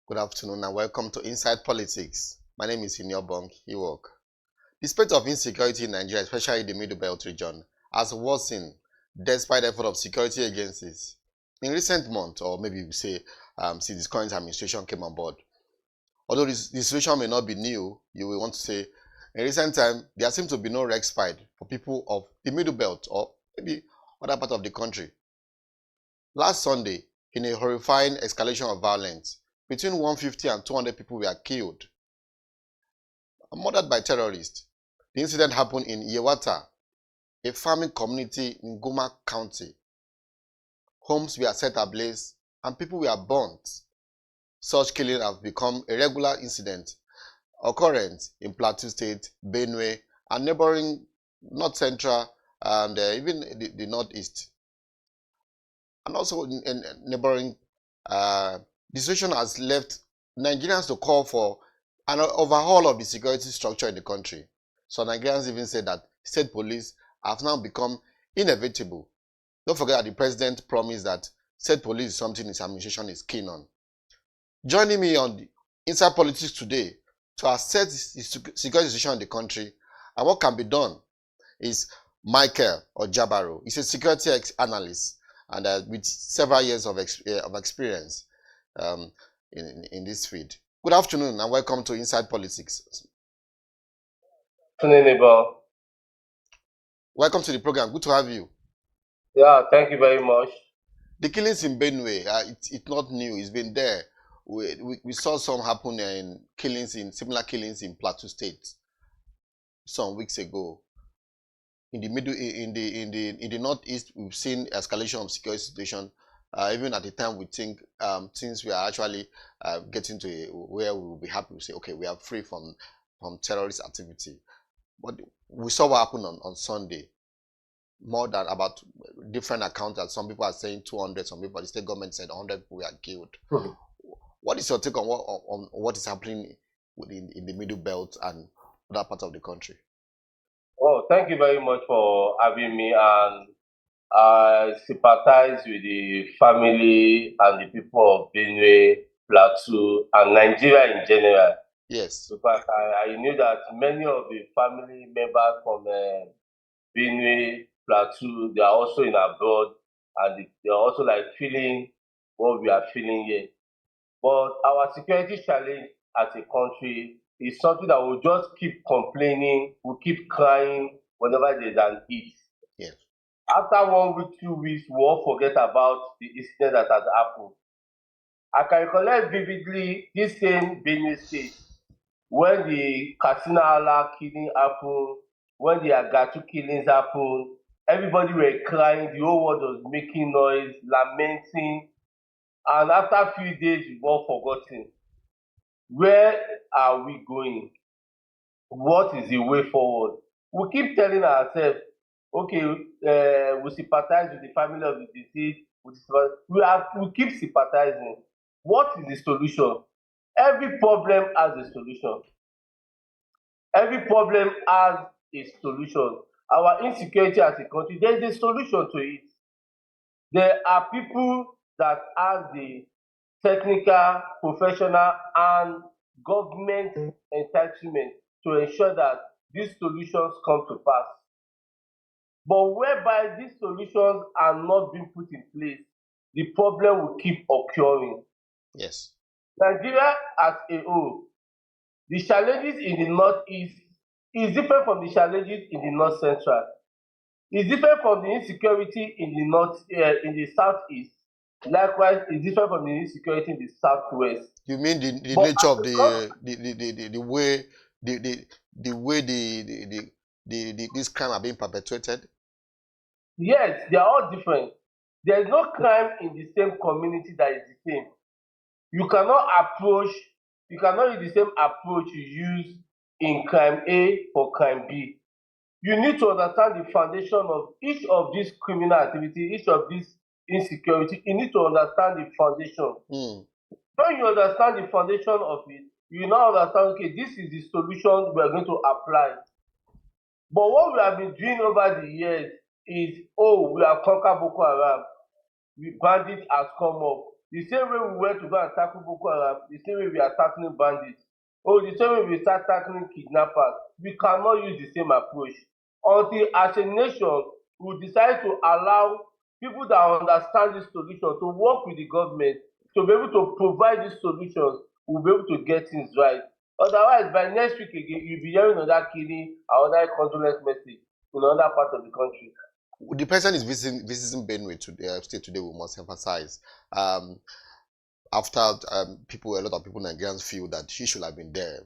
Good afternoon and welcome to Inside Politics. My name is Inyobong Hiwok. The state of insecurity in Nigeria, especially the Middle Belt region, has worsened despite the effort of security agencies. In recent months, or maybe we say since this current administration came on board, although this situation may not be new, you will want to say, in recent time, there seems to be no respite for people of the Middle Belt or maybe other part of the country. Last Sunday, in a horrifying escalation of violence, between 150 and 200 people were killed and murdered by terrorists. The incident happened in Yelwata, a farming community in Guma County. Homes were set ablaze and people were burnt. Such killing has become a regular incident occurrence in Plateau State, Benue, and neighboring North Central and even the Northeast. And also in neighboring the situation has left Nigerians to call for an overhaul of the security structure in the country. So Nigerians even say that state police have now become inevitable. Don't forget that the president promised that state police is something his administration is keen on. Joining me on the Inside Politics today to assess the security situation in the country and what can be done is Micheal Ojabara. He's a security analyst and with several years of experience in this field. Good afternoon and welcome to Inside Politics. Good afternoon, neighbor. Welcome to the program. Good to have you. Yeah, thank you very much. The killings in Benue, it's not new. It's been there. We saw some happen in similar killings in Plateau State some weeks ago. In the northeast, we've seen escalation of security situation. Even at the time, we think since we are actually getting to where we will be happy to say, okay, we are free from terrorist activity. But we saw what happened on Sunday. More than about different accounts that some people are saying 200, some people, the state government said 100 people were killed. What is your take on what is happening in the Middle Belt and other parts of the country? Oh, thank you very much for having me, and I sympathize with the family and the people of Benue, Plateau, and Nigeria in general. Yes. Because I knew that many of the family members from Benue, Plateau, they are also in abroad, and they are also like feeling what we are feeling here. But our security challenge as a country is something that we'll just keep complaining, we'll keep crying whenever there's an heat. Yes. After 1 week, 2 weeks, we all forget about the incident that has happened. I can recollect vividly this same Benue State when the Katsina Allah killing happened, when the Agatu killings happened, everybody were crying, the whole world was making noise, lamenting, and after a few days, we've all forgotten. Where are we going? What is the way forward? We keep telling ourselves, okay, we sympathize with the family of the deceased. We keep sympathizing. What is the solution? Every problem has a solution. Every problem has a solution. Our insecurity as a country, there is a solution to it. There are people that have the technical, professional, and government entitlement to ensure that these solutions come to pass. But whereby these solutions are not being put in place, the problem will keep occurring. Yes. Nigeria as a whole, the challenges in the northeast is different from the challenges in the north central. It's different from the insecurity in the southeast. Likewise, it's different from the insecurity in the southwest. You mean the nature of the way these crimes are being perpetrated? Yes, they are all different. There is no crime in the same community that is the same. You cannot use the same approach you use in crime A for crime B. You need to understand the foundation of each of these criminal activity, each of these insecurity. You need to understand the foundation. When you understand the foundation of it, you now understand, okay, this is the solution we are going to apply. But what we have been doing over the years is, oh, we have conquered Boko Haram. The bandit has come up. The same way we went to go and tackle Boko Haram, the same way we are tackling bandits, or the same way we start tackling kidnappers, we cannot use the same approach until as a nation we decide to allow people that understand this solution to work with the government to be able to provide these solutions. We'll be able to get things right. Otherwise, by next week again, you'll be hearing another killing, another condolence message in another part of the country. The president is visiting Benue today, state today, we must emphasize. After a lot of people, Nigerians, feel that he should have been there.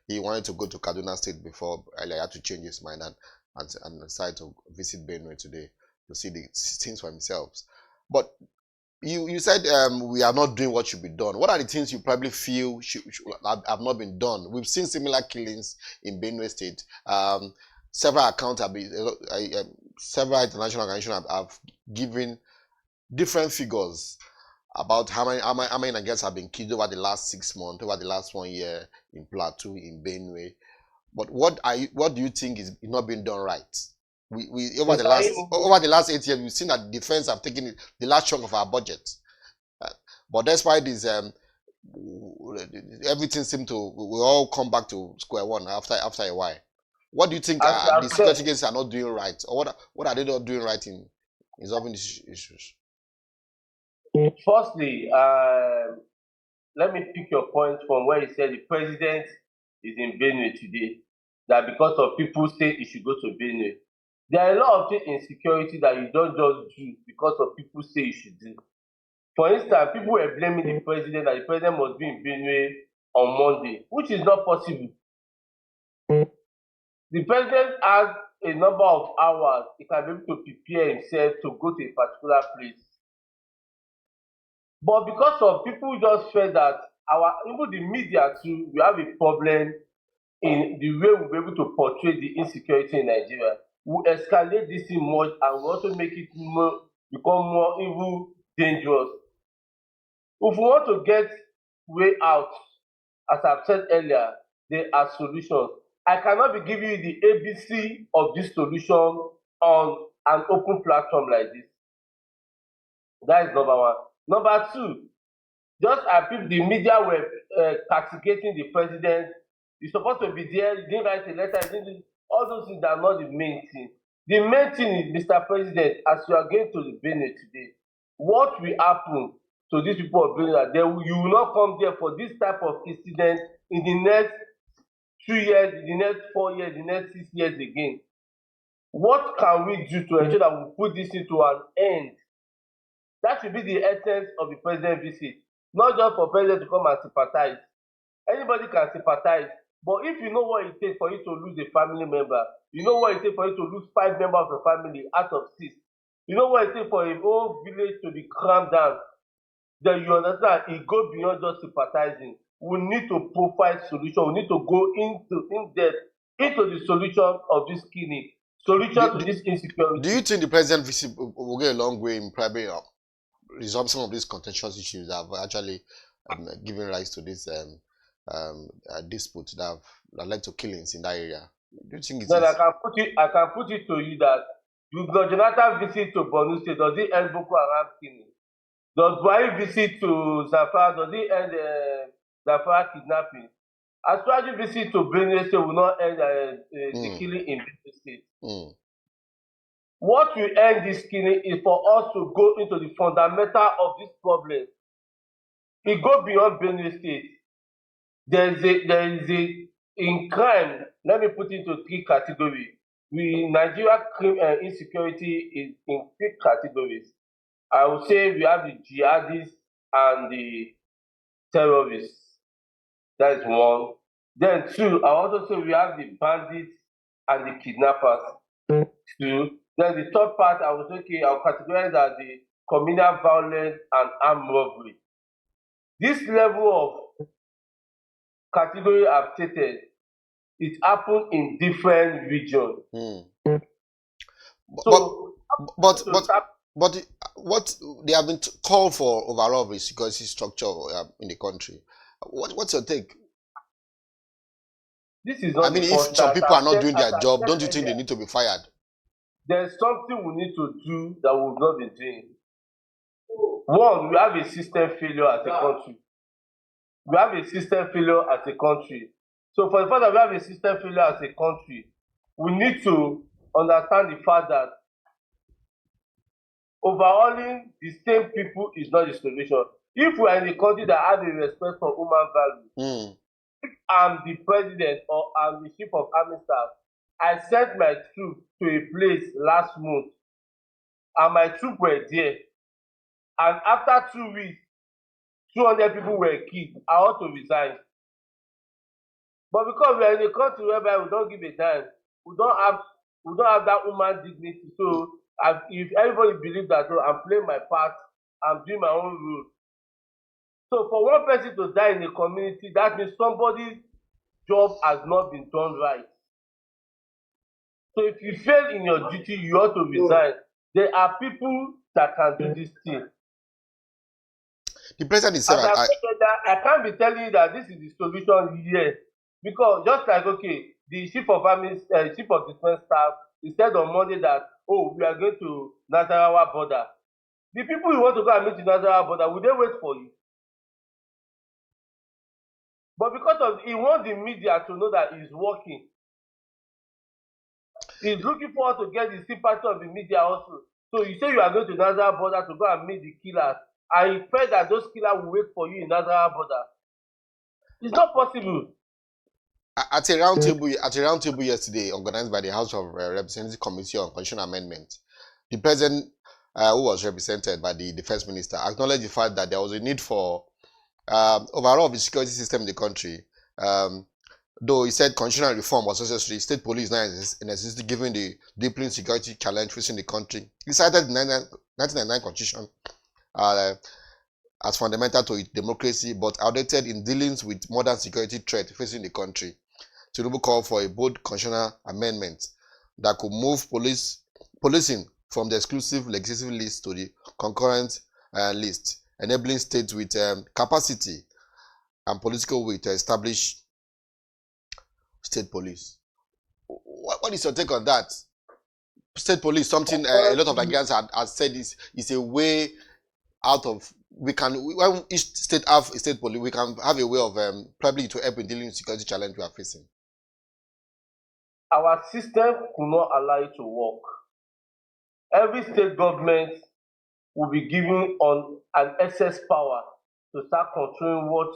He wanted to go to Kaduna State before. He had to change his mind and decided to visit Benue today to see the things for himself. But you said we are not doing what should be done. What are the things you probably feel have not been done? We've seen similar killings in Benue State. Several accounts have been, several international organizations have given different figures about how many Nigerians have been killed over the last 6 months, over the last 1 year in Plateau, in Benue. But what do you think is not being done right? We over the last 8 years, we've seen that defense have taken the last chunk of our budget. But despite this, everything seems to we all come back to square one after a while. What do you think the security agencies are not doing right, or what are they not doing right in resolving these issues? Firstly, let me pick your point from where you said the president is in Benue today. That because of people say he should go to Benue. There are a lot of things in security that you don't just do because of people say you should do. For instance, people were blaming the president that the president must be in Benue on Monday, which is not possible. The president has a number of hours he can be able to prepare himself to go to a particular place. But because of people just felt that even the media too, we have a problem in the way we'll be able to portray the insecurity in Nigeria. We escalate this thing much and we also make it become more even dangerous. If we want to get way out, as I've said earlier, there are solutions. I cannot be giving you the ABC of this solution on an open platform like this. That is number one. Number two, just as if the media were castigating the president, he's supposed to be there, he didn't write a letter, all those things are not the main thing. The main thing is, Mr. President, as you are going to the Benue today, what will happen to these people of Benue? You will not come there for this type of incident in the next 2 years, in the next 4 years, in the next 6 years again. What can we do to ensure that we put this into an end? That should be the essence of the president's visit, not just for president to come and sympathize. Anybody can sympathize, but if you know what it takes for you to lose a family member, you know what it takes for you to lose 5 members of the family out of 6, you know what it takes for a whole village to be crammed down, then you understand it goes beyond just sympathizing. We need to provide solution. We need to go in depth into the solution of this killing, solution to this insecurity. Do you think the president visit will go a long way in probably resolve some of these contentious issues that have actually given rise to this dispute that led to killings in that area? Do you think it's I can put it to you that the Jonathan visit to Benue State, does it end Boko Haram killing? Does Buhari visit to Zamfara, does it end Zamfara kidnapping? Adeoye visit to Benue State will not end the killing in Benue State. What will end this killing is for us to go into the fundamental of this problem. It goes beyond Benue State. There is a in crime. Let me put it into 3 categories. Nigeria insecurity is in 3 categories. I would say we have the jihadists and the terrorists. That is 1. Then 2, I also say we have the bandits and the kidnappers. 2. Then the third part, I would say, okay, I'll categorize as the communal violence and armed robbery. This level of category I've stated, it happened in different regions. But what they have been called for overall the security structure in the country. What's your take? This is not. If some people are not doing their job, don't you think they need to be fired? There's something we need to do that we've not been doing. One, we have a system failure as a country. We have a system failure as a country. So for the fact that we have a system failure as a country, we need to understand the fact that overhauling the same people is not the solution. If we are in a country that has a respect for human value, if I'm the president or I'm the chief of army staff, I sent my troops to a place last month and my troops were there, and after 2 weeks 200 people were killed, I ought to resign. But because we are in a country whereby we don't give a damn, we don't have that human dignity. So if everybody believes that, oh, I'm playing my part, I'm doing my own rule. So for one person to die in a community, that means somebody's job has not been done right. So if you fail in your duty, you ought to resign. There are people that can do this thing. The president is saying, I can't be telling you that this is the solution here, because just like, okay, the chief of army, chief of defense staff, he said on Monday that, oh, we are going to Nasarawa border. The people who want to go and meet the Nasarawa border, will they wait for you? But because of he wants the media to know that he's working, he's looking forward to get the sympathy of the media also. So you say you are going to Nasarawa border to go and meet the killers, and you felt that those killers will wait for you in Nasarawa border. It's not possible. At a roundtable yesterday, organized by the House of Representatives Committee on Constitutional Amendment, the president, who was represented by the defense minister, acknowledged the fact that there was a need for overall of the security system in the country. Though he said constitutional reform was necessary, state police now is a necessity given the deepening security challenge facing the country. He cited the 1999 Constitution as fundamental to its democracy, but outdated in dealings with modern security threat facing the country. Tinubu called for a bold constitutional amendment that could move policing from the exclusive legislative list to the concurrent list, enabling states with capacity and political will to establish state police. What is your take on that? State police, something a lot of Nigerians have said is a way out of. When each state have a state police, we can have a way of probably to help in dealing with security challenge we are facing. Our system could not allow it to work. Every state government will be given on an excess power to start controlling what.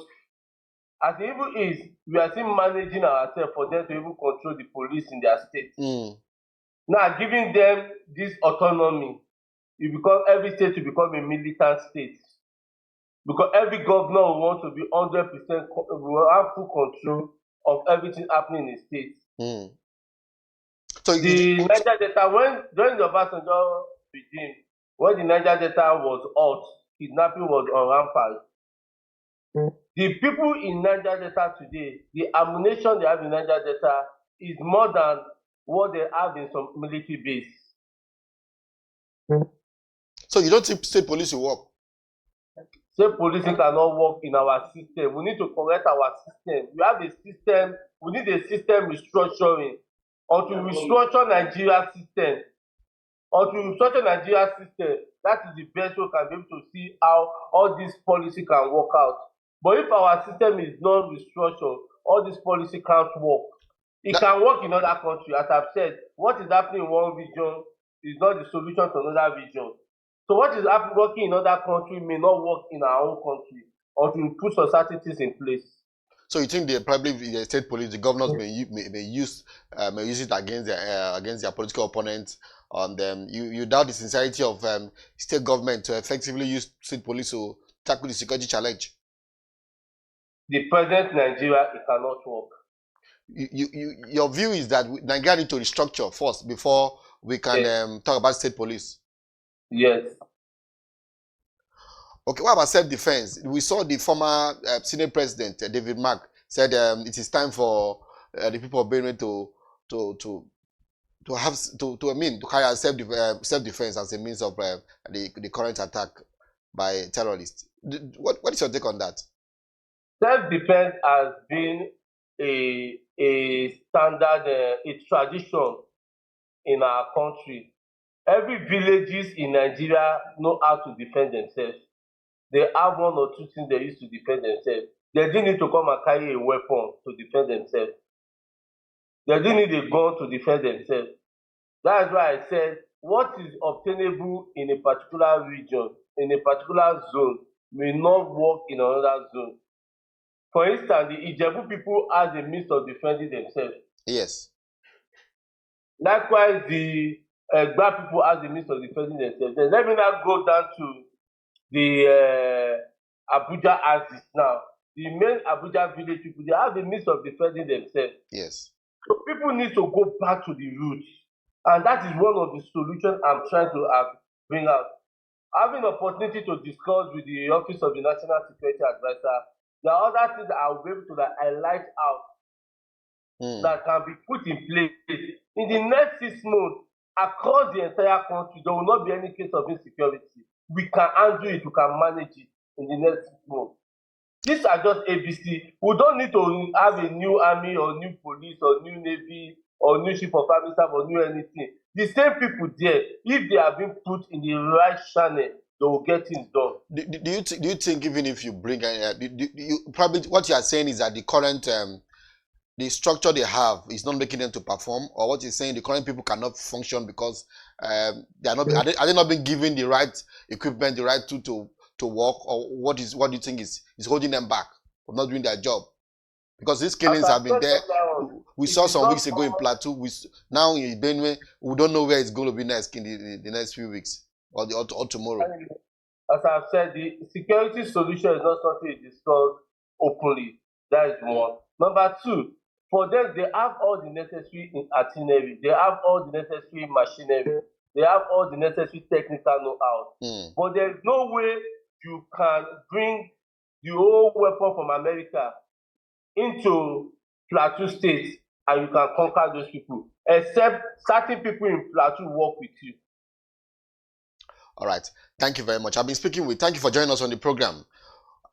As the evil is, we are still managing ourselves for them to even control the police in their state. Now, giving them this autonomy, every state will become a militant state. Because every governor will want to be 100%, will have full control of everything happening in the state. So the Niger Delta, during the Obasanjo regime, when the Niger Delta was hot, kidnapping was on rampant. The people in Niger Delta today, the ammunition they have in Niger Delta is more than what they have in some military base. So you don't think state police will work? State policing cannot work in our system. We need to correct our system. We have a system, we need a system restructuring. Until we restructure Nigeria system, that is the best way we can be able to see how all this policy can work out. But if our system is not restructured, all this policy can't work. It can work in other countries. As I've said, what is happening in one region is not the solution to another region. So what is working in other countries may not work in our own country until we put societies in place. So you think the state police, the governors may use it against their political opponents, and you doubt the sincerity of state government to effectively use state police to tackle the security challenge? The present Nigeria, it cannot work. Your view is that Nigeria need to restructure first before we can talk about state police? Yes. Okay, what about self-defense? We saw the former Senate President David Mark said it is time for the people of Benue to carry out self-defense as a means of the current attack by terrorists. What is your take on that? Self-defense has been a standard, a tradition in our country. Every villages in Nigeria know how to defend themselves. they have one or two things they use to defend themselves. They didn't need to come and carry a weapon to defend themselves. They didn't need a gun to defend themselves. That is why I said what is obtainable in a particular region, in a particular zone, may not work in another zone. For instance, the Ijebu people has a means of defending themselves. Yes. Likewise, the Egba people has a means of defending themselves. Then let me now go down to the Abuja axis now. The main Abuja village people, they have a means of defending themselves. Yes. So people need to go back to the roots. And that is one of the solutions I'm trying to bring out. Having the opportunity to discuss with the Office of the National Security Advisor, there are other things that I will be able to highlight out that can be put in place. In the next 6 months, across the entire country, there will not be any case of insecurity. We can handle it, we can manage it in the next 6 months. These are just ABC. We don't need to have a new army or new police or new navy or new chief of army staff or new anything. The same people there, if they are being put in the right channel, they will get things done. Do you think even if you bring probably what you are saying is that the current the structure they have is not making them to perform, or what you're saying the current people cannot function because they are not are they not being given the right equipment, the right tool to work, or what do you think is holding them back from not doing their job? Because these killings have been there. We saw some weeks ago in Plateau. Now in Benue, we don't know where it's going to be next in the next few weeks or tomorrow. As I've said, the security solution is not something you discuss openly. That is one. Number two, for them, they have all the necessary itinerary. They have all the necessary machinery. They have all the necessary technical know-how. But there's no way you can bring the whole weapon from America into Plateau State and you can conquer those people, except certain people in Plateau work with you. All right. Thank you very much. Thank you for joining us on the program.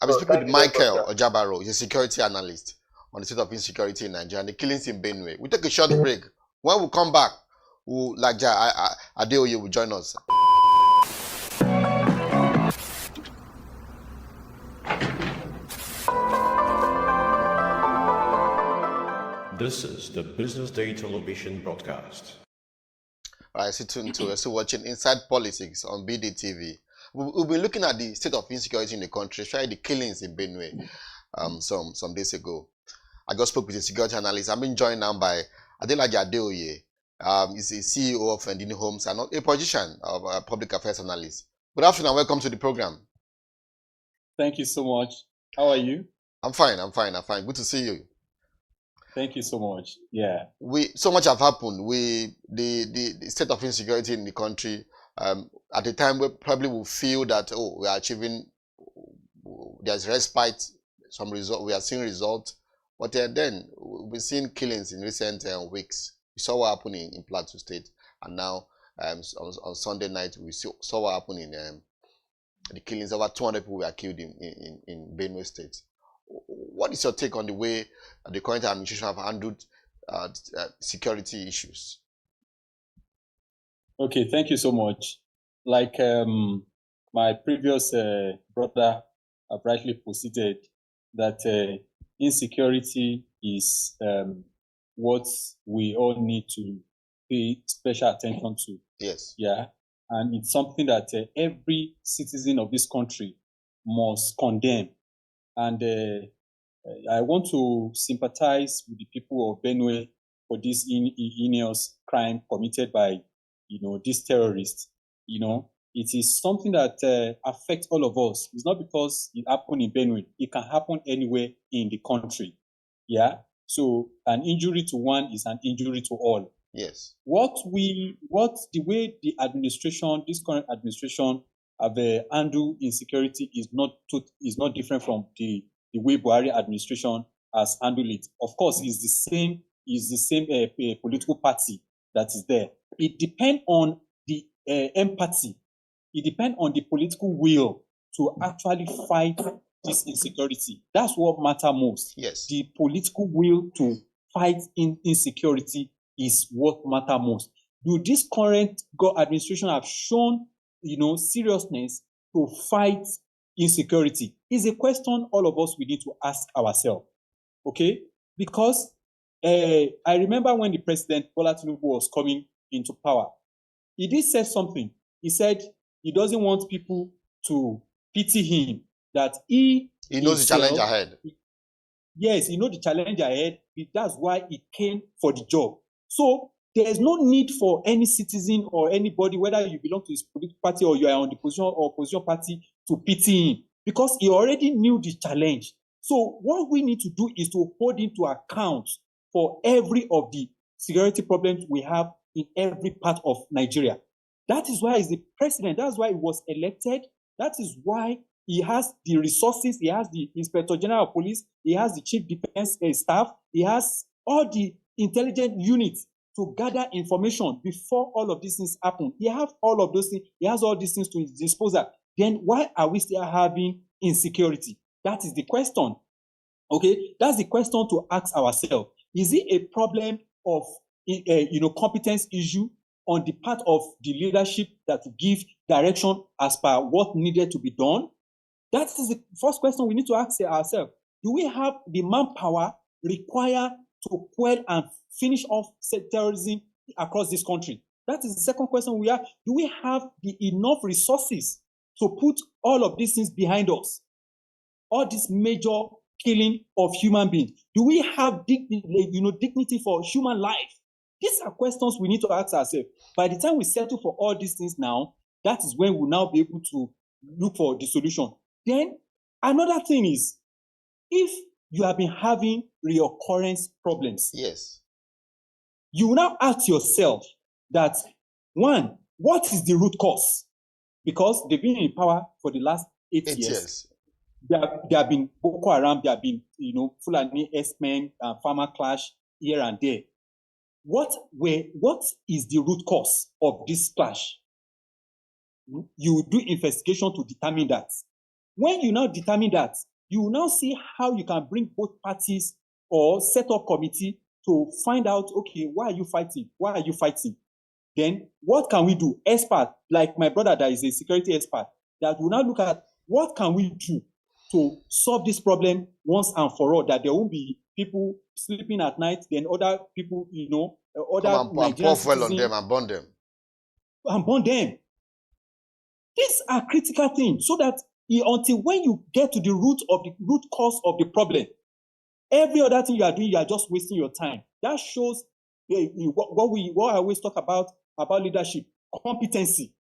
I've been speaking with Micheal Ojabara. He's a security analyst on the state of insecurity in Nigeria and the killings in Benue. We'll take a short break. When we come back, Adeoye will join us. This is the Business Day television broadcast. All right, we're still watching Inside Politics on BDTV. We've been looking at the state of insecurity in the country, especially the killings in Benue some days ago. I just spoke with a security analyst. I'm being joined now by Adelaja Adeoye. He's the CEO of Ndini Homes and a position of a public affairs analyst. Good afternoon and welcome to the program. Thank you so much. How are you? I'm fine. Good to see you. Thank you so much. Yeah. So much have happened. The state of insecurity in the country, at the time we probably will feel that, we are achieving, there's respite, some result, we are seeing results. But then we've seen killings in recent weeks. We saw what happened in Plateau State, and now on Sunday night we saw what happened in the killings. Over 200 people were killed in Benue State. What is your take on the way the current administration have handled security issues? Okay, thank you so much. Like my previous brother rightly posited, that insecurity is what we all need to pay special attention to. Yes. Yeah. And it's something that every citizen of this country must condemn. And I want to sympathize with the people of Benue for this heinous crime committed by, these terrorists. It is something that affects all of us. It's not because it happened in Benue. It can happen anywhere in the country. Yeah. So an injury to one is an injury to all. Yes. The way the administration, this current administration, have handled insecurity is not different from the way Buhari administration has handled it. Of course, it's the same political party that is there. It depends on the empathy. It depends on the political will to actually fight this insecurity. That's what matters most. Yes. The political will to fight insecurity is what matters most. Do this current administration have shown, seriousness to fight insecurity is a question all of us we need to ask ourselves. Okay? Because I remember when the President Bola Tinubu was coming into power, he did say something. He said he doesn't want people to pity him, that he knows the challenge ahead. Yes, he knows the challenge ahead. That's why he came for the job. So there is no need for any citizen or anybody, whether you belong to his political party or you are on the position or opposition party, to pity him, because he already knew the challenge. So what we need to do is to hold him to account for every of the security problems we have in every part of Nigeria. That is why he's the president. That's why he was elected. That is why he has the resources. He has the Inspector General of Police. He has the Chief Defense Staff. He has all the intelligent units to gather information before all of these things happen. He has all of those things. He has all these things to his disposal. Then why are we still having insecurity? That is the question. Okay, that's the question to ask ourselves. Is it a problem of competence issue on the part of the leadership that will give direction as per what needed to be done? That is the first question we need to ask ourselves. Do we have the manpower required to quell and finish off terrorism across this country? That is the second question we have. Do we have the enough resources to put all of these things behind us? All this major killing of human beings. Do we have dignity for human life? These are questions we need to ask ourselves. By the time we settle for all these things now, that is when we'll now be able to look for the solution. Then another thing is, if you have been having reoccurrence problems, yes, you will now ask yourself that, one, what is the root cause? Because they've been in power for the last 8 years. There have been Boko Haram, there have been, Fulani S-men, farmer clash here and there. What is the root cause of this clash? You do investigation to determine that. When you now determine that, you will now see how you can bring both parties or set up committee to find out, okay, why are you fighting? Why are you fighting? Then what can we do? Expert, like my brother that is a security expert, that will now look at what can we do to solve this problem once and for all, that there won't be people sleeping at night, then other people, other Nigerians pour fuel on them and burn them. And burn them. These are critical things, so that until when you get to the root cause of the problem, every other thing you are doing, you are just wasting your time. That shows what I always talk about leadership, competency.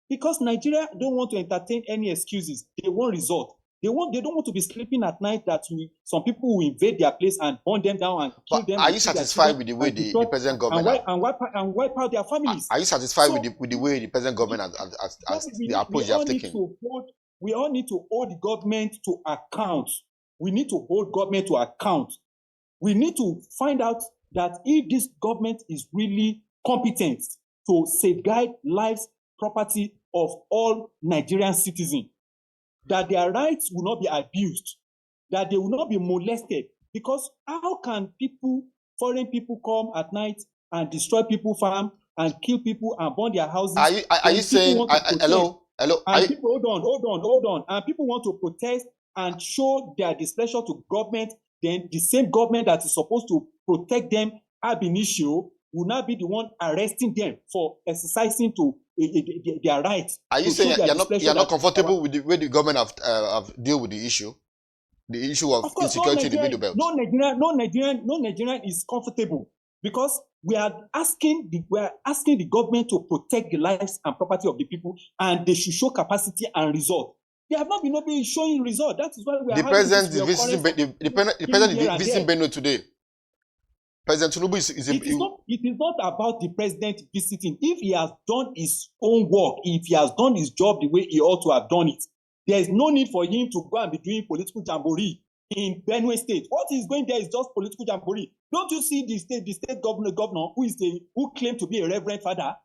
Because Nigeria don't want to entertain any excuses. They want result. They don't want to be sleeping at night that some people will invade their place and burn them down and kill them. Are you satisfied with the way the present government and wipe out their families? Are you satisfied with the way the present government has the approach they have taken? We all need to hold the government to account. We need to hold government to account. We need to find out that if this government is really competent to safeguard lives, property of all Nigerian citizens, that their rights will not be abused, that they will not be molested. Because how can foreign people come at night and destroy people's farm and kill people and burn their houses? Are you saying, hello? And people, hold on. And people want to protest and show their displeasure to government. Then the same government that is supposed to protect them ab initio will not be the one arresting them for exercising their rights. Are you saying you're not comfortable with the way the government have deal with the issue? The issue of insecurity in the Middle Belt? No Nigerian is comfortable, because we are asking the government to protect the lives and property of the people, and they should show capacity and result. They have not been showing result. That is why we are the president is visiting Benue today. President Tinubu it is not about the president visiting. If he has done his own work, if he has done his job the way he ought to have done it, there is no need for him to go and be doing political jamboree in Benue State. What he's going there is just political jamboree. Don't you see the state governor who claimed to be a reverend father?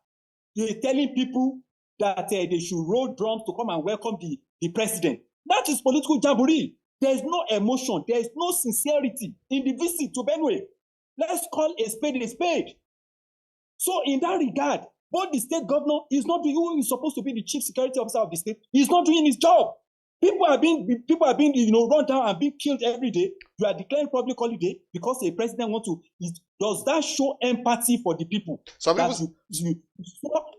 They're telling people that they should roll drums to come and welcome the president. That is political jamboree. There is no emotion. There is no sincerity in the visit to Benue. Let's call a spade a spade. So in that regard, both the state governor is not doing who is supposed to be the chief security officer of the state. He's not doing his job. People are being, run down and being killed every day. You are declaring public holiday because a president wants to. Does that show empathy for the people? Some people, you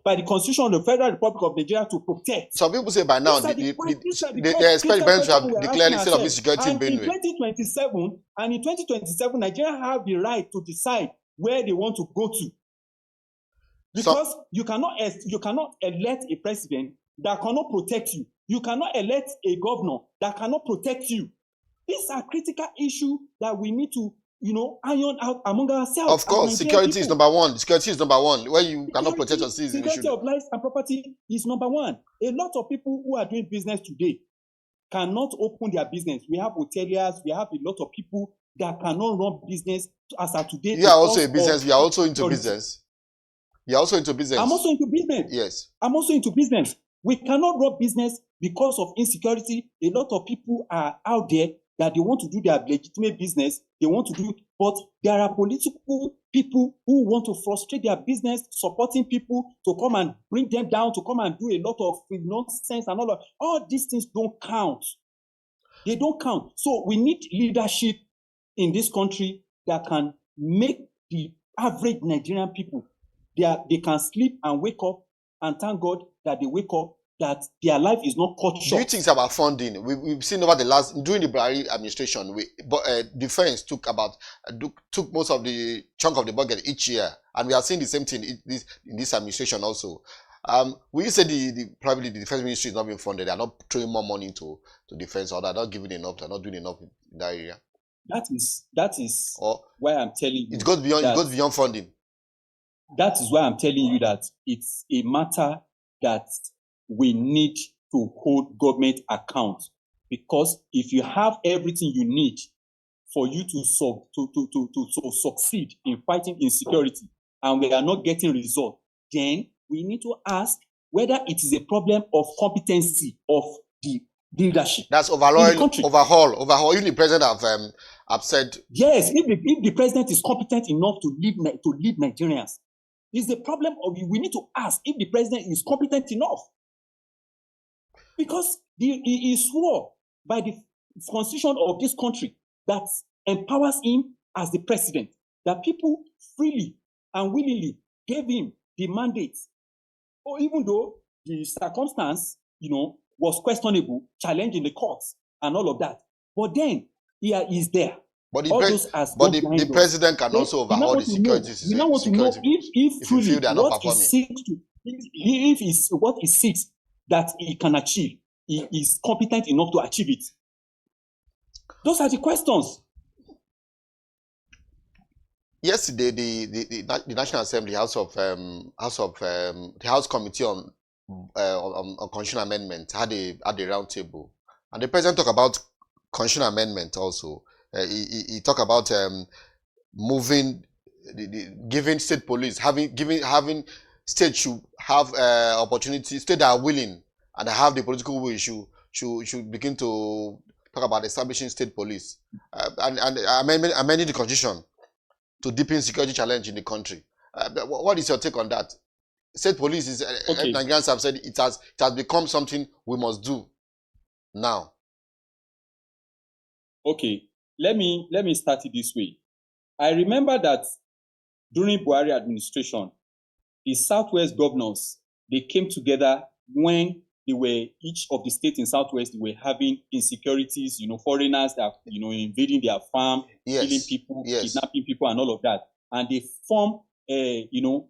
by the Constitution of the Federal Republic of Nigeria to protect. Some people say by now they expect parents to have declared state of insecurity in Benue. In 2027, Nigeria have the right to decide where they want to go to. Because you cannot elect a president that cannot protect you. You cannot elect a governor that cannot protect you. These are critical issues that we need to, iron out among ourselves. Of course, security is number one. Security is number one. When you cannot protect your citizens, security of life and property is number one. A lot of people who are doing business today cannot open their business. We have hoteliers. We have a lot of people that cannot run business as of today. You are also a business. You are also into business. You are also into business. I'm also into business. Yes. I'm also into business. We cannot run business because of insecurity. A lot of people are out there that they want to do their legitimate business. They want to do, but there are political people who want to frustrate their business, supporting people to come and bring them down, to come and do a lot of nonsense and all these things don't count. They don't count. So we need leadership in this country that can make the average Nigerian people, they can sleep and wake up and thank God that they wake up, that their life is not cut short. Do you think it's about funding? We've seen over the last, during the Buhari administration, defense took most of the chunk of the budget each year, and we are seeing the same thing in this administration also. Will you say probably the defense ministry is not being funded? They are not throwing more money into defense, or they're not giving enough? They're not doing enough in that area. That is why I'm telling you. It goes beyond funding. That is why I'm telling you that it's a matter that we need to hold government account, because if you have everything you need for you to succeed in fighting insecurity and we are not getting results, then we need to ask whether it is a problem of competency of the leadership. That's overhaul. Even the president have said. Yes, if the president is competent enough to lead Nigerians, it's the problem of we need to ask if the president is competent enough. Because he swore by the constitution of this country that empowers him as the president, that people freely and willingly gave him the mandate. Or even though the circumstance, was questionable, challenged in the courts and all of that. But then he is there. But the president can also overhaul the security system. We now want to know if truly what he seeks that he can achieve, he is competent enough to achieve it. Those are the questions. Yesterday, the National Assembly, the House Committee on Constitutional Amendment had a round table, and the president talked about constitutional amendment also. He talked about moving, giving state police, having states should have opportunity. States that are willing and have the political will should begin to talk about establishing state police and amending the constitution to deepen security challenge in the country. What is your take on that? State police is okay. Nigerians have said it has become something we must do now. Okay. Let me start it this way. I remember that during Buhari administration, the Southwest governors, they came together when they were, each of the states in Southwest, they were having insecurities, foreigners that, invading their farm, killing people, kidnapping people and all of that. And they formed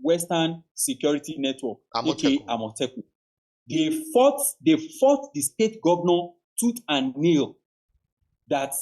Western Security Network, aka Amoteku. They fought the state governor tooth and nail that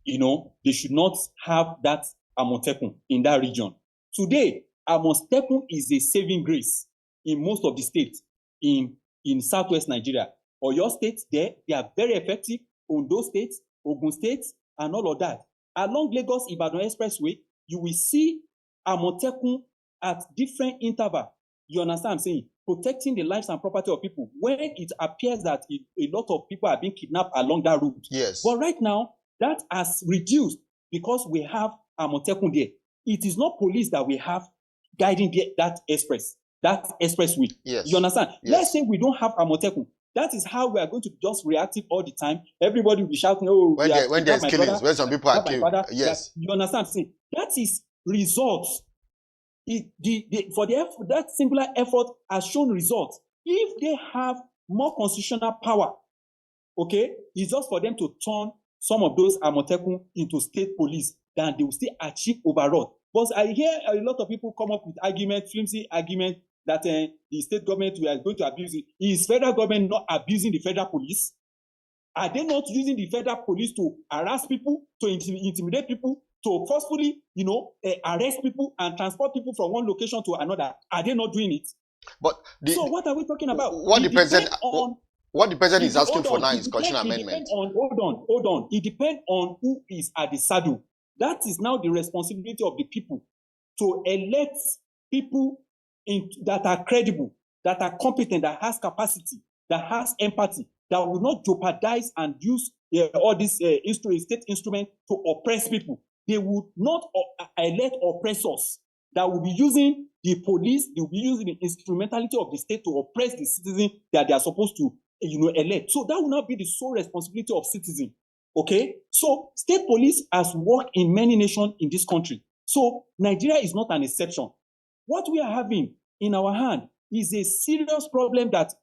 they should not have that Amotekun in that region. Today, Amotekun is a saving grace in most of the states in Southwest Nigeria. Oyo State, they are very effective. Ondo State, Ogun State, and all of that. Along Lagos-Ibadan Expressway, you will see Amotekun at different intervals. You understand what I'm saying? Protecting the lives and property of people when it appears that a lot of people are being kidnapped along that route. Yes. But right now, that has reduced because we have Amotekun there. It is not police that we have guiding that expressway. Yes. You understand? Yes. Let's say we don't have Amotekun. That is how we are going to be just reactive all the time. Everybody will be shouting, "Oh, when there's killings, when some people are killed." Yes, you understand? See, that is results. That singular effort has shown results. If they have more constitutional power, okay, it's just for them to turn some of those Amotekun into state police, then they will still achieve overall. But I hear a lot of people come up with flimsy argument, that the state government, we are going to abuse it. Is federal government not abusing the federal police? Are they not using the federal police to harass people, to intimidate people, to forcefully, arrest people and transport people from one location to another? Are they not doing it? But so what are we talking about? What the president is asking for now is constitutional amendment. Hold on. It depends on who is at the saddle. That is now the responsibility of the people to elect people that are credible, that are competent, that has capacity, that has empathy, that will not jeopardize and use all these state instruments to oppress people. They will not elect oppressors that will be using the police, they will be using the instrumentality of the state to oppress the citizen that they are supposed to elect. So that will not be the sole responsibility of citizens. Okay? So state police has worked in many nations in this country. So Nigeria is not an exception. What we are having in our hand is a serious problem that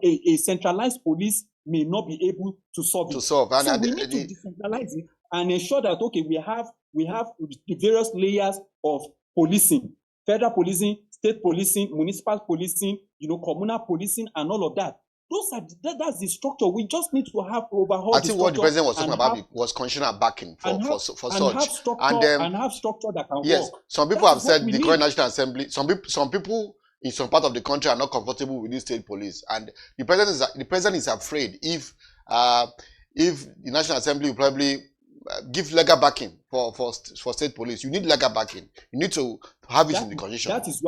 a centralized police may not be able to solve it. So we need to decentralize it and ensure that we have the various layers of policing, federal policing, state policing, municipal policing, communal policing, and all of that. That's the structure. We just need to have overhaul. I think what the president was talking about was constitutional backing for such. And have structure that can yes, work. Some people have said the current National Assembly. Some people in some part of the country are not comfortable with this state police, and the president is afraid if the National Assembly will probably give legal backing for state police. You need legal backing. You need to have it in the constitution. That is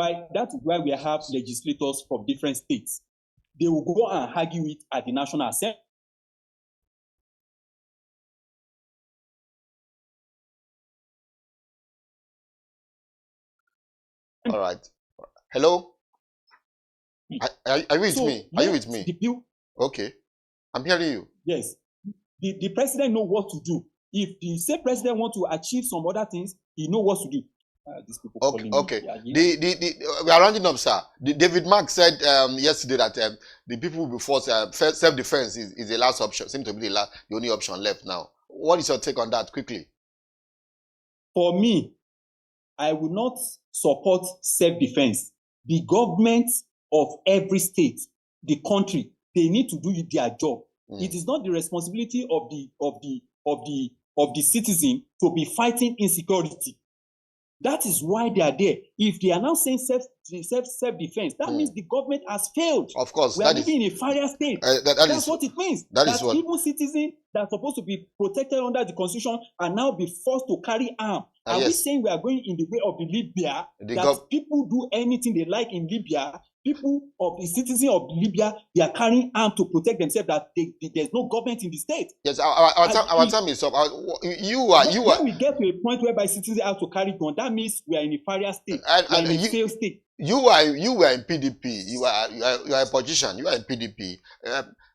why we have legislators from different states. They will go and argue it at the National Assembly. All right. Hello? Are you with me? Are you with me? Okay. I'm hearing you. Yes. The president knows what to do. If the state president wants to achieve some other things, he knows what to do. These people okay. We are rounding up, sir. David Mark said yesterday that the people will be forced self-defense is the last option. Seems to be the only option left now. What is your take on that? Quickly. For me, I will not support self-defense. The government of every state, the country, they need to do their job. It is not the responsibility of the citizen to be fighting insecurity. That is why they are there. If they are now saying self-defense, that means the government has failed. Of course. We are living in a fire state. That's what it means. Even citizens that are supposed to be protected under the constitution are now be forced to carry arms. Are we saying we are going in the way of the Libya? People do anything they like in Libya? People of the citizens of Libya, they are carrying arms to protect themselves. That there's no government in the state. Yes, our time is up. When we get to a point whereby citizens have to carry gun, that means we are in a failure state. We are in a failed state. You were in PDP. You are a politician. You are in PDP.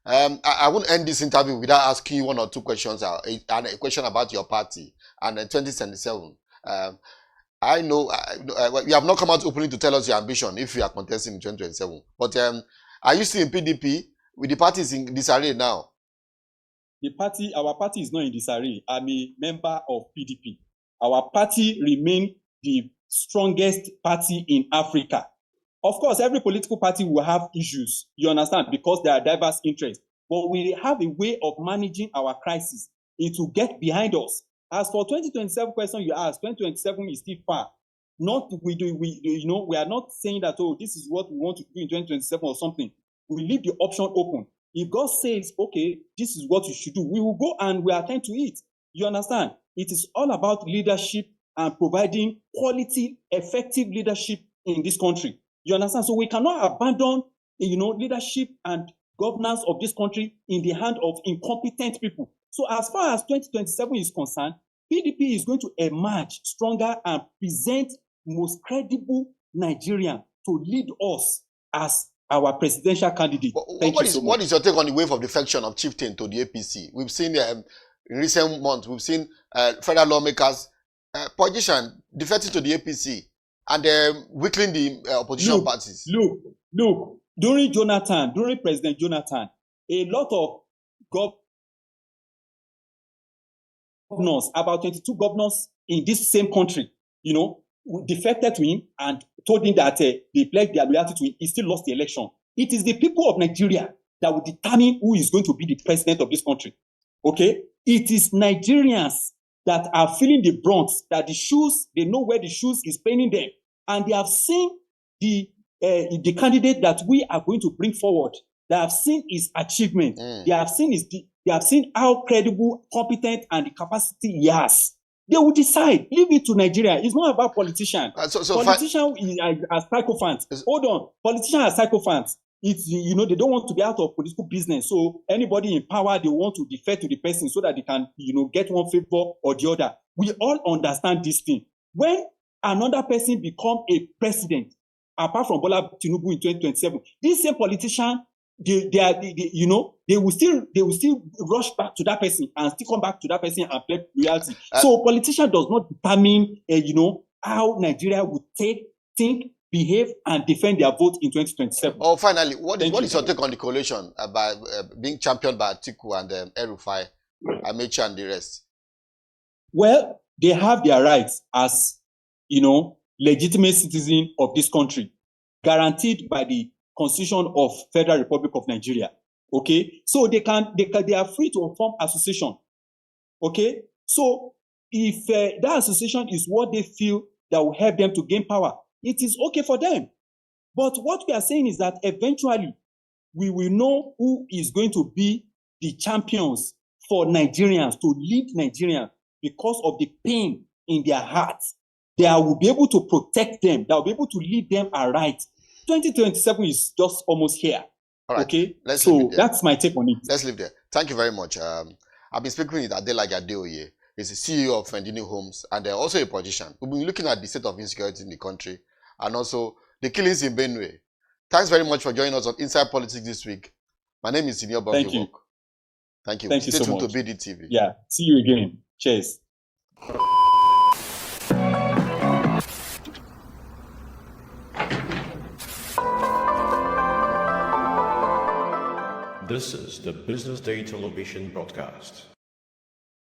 I won't end this interview without asking you one or two questions and a question about your party and 2077. I know you have not come out openly to tell us your ambition if you are contesting in 2027. But are you still in PDP? With the parties in disarray now? Our party is not in disarray. I'm a member of PDP. Our party remains the strongest party in Africa. Of course, every political party will have issues, you understand, because there are diverse interests. But we have a way of managing our crisis. It will get behind us. As for 2027 question you asked, 2027 is still far. We are not saying that, this is what we want to do in 2027 or something. We leave the option open. If God says, okay, this is what you should do, we will go and we attend to it. You understand? It is all about leadership and providing quality, effective leadership in this country. You understand? So we cannot abandon, leadership and governance of this country in the hand of incompetent people. So as far as 2027 is concerned, PDP is going to emerge stronger and present most credible Nigerian to lead us as our presidential candidate. Thank you so much. What is your take on the wave of defection of chieftain to the APC? We've seen in recent months, we've seen federal lawmakers politicians defecting to the APC and weakening the opposition parties. Look, during President Jonathan, a lot of governors, about 22 governors in this same country, defected to him and told him that they pledged their loyalty to him. He still lost the election. It is the people of Nigeria that will determine who is going to be the president of this country. Okay? It is Nigerians that are feeling the brunt, that they know where the shoes is paining them. And they have seen the candidate that we are going to bring forward. They have seen his achievement. They have seen how credible, competent, and the capacity he has. They will decide. Leave it to Nigeria. It's not about politicians. Politicians are sycophants. Hold on. Politicians are sycophants. It's, they don't want to be out of political business. So anybody in power, they want to defer to the person so that they can, get one favor or the other. We all understand this thing. When another person become a president, apart from Bola Tinubu in 2027, this same politician, they will still rush back to that person and still come back to that person and play loyalty. So politician does not determine, how Nigeria would think, behave, and defend their vote in 2027. Oh, finally, what is your take on the coalition about being championed by Atiku and El-Rufai, Micheal and the rest? Well, they have their rights as, legitimate citizen of this country, guaranteed by the Constitution of Federal Republic of Nigeria. Okay, so they are free to form association. Okay, so if that association is what they feel that will help them to gain power, it is okay for them. But what we are saying is that eventually we will know who is going to be the champions for Nigerians, to lead Nigerians, because of the pain in their hearts. They will be able to protect them. They will be able to lead them aright. 2027 is just almost here. All right. Okay, so that's my take on it. Let's leave there. Thank you very much. I've been speaking with Adelaja Adeoye. He's the CEO of Fendini Homes and also a politician. We've been looking at the state of insecurity in the country and also the killings in Benue. Thanks very much for joining us on Inside Politics this week. My name is Micheal. Thank you. Thank you. Thank you Stay so tuned much. to BDTV. Yeah. See you again. Cheers. This is the Business Day television broadcast.